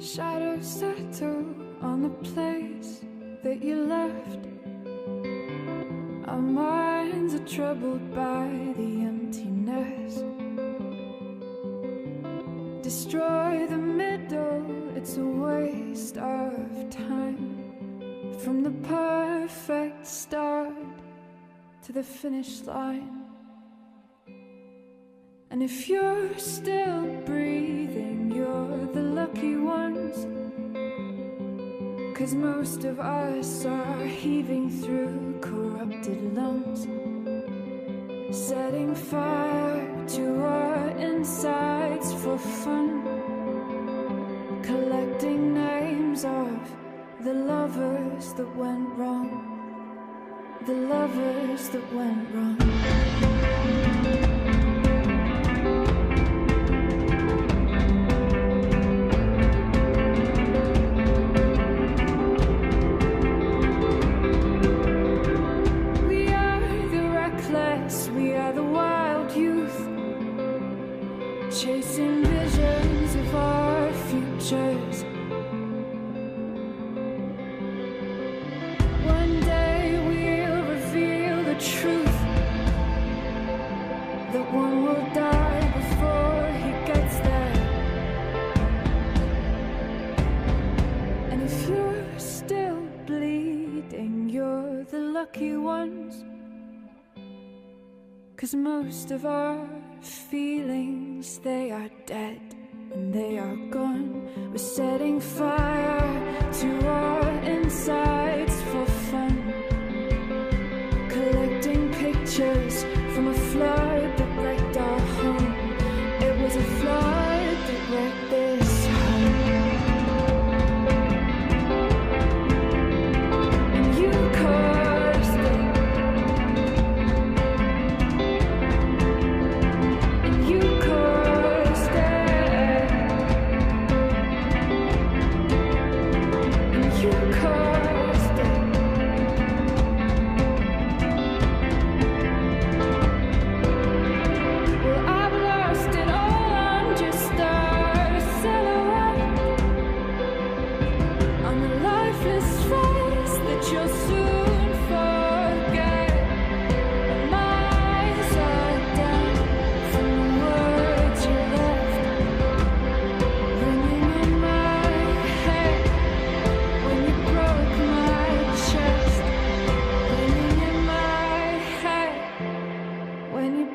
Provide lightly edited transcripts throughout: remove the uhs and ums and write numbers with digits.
Shadows settle on the place that you left. Our minds are troubled by the emptiness. Destroy the middle, it's a waste of time. From the perfect start to the finish line. And if you're still breathing, you're the lucky ones. 'Cause most of us are heaving through corrupted lungs, setting fire to our insides for fun, collecting names of the lovers that went wrong, the lovers that went wrong. We are the wild youth, chasing visions of our futures. One day we'll reveal the truth, that one will die before he gets there. And if you're still bleeding, you're the lucky ones. 'Cause most of our feelings, they are dead and they are gone. We're setting fire to our insides for fun, collecting pictures from a flood that wrecked our home. It was a flood that wrecked this home. And you caused it.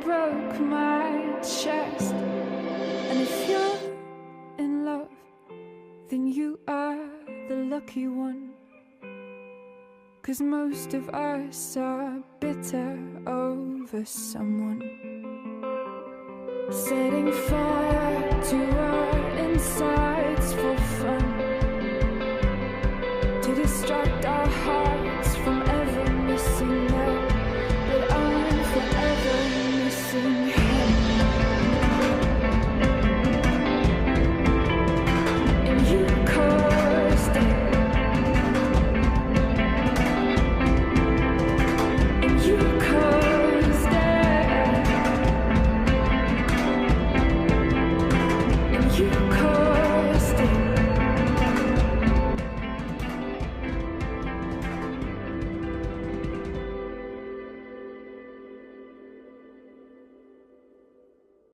Broke my chest. And if you're in love, then you are the lucky one. 'Cause most of us are bitter over someone, setting fire to our insides for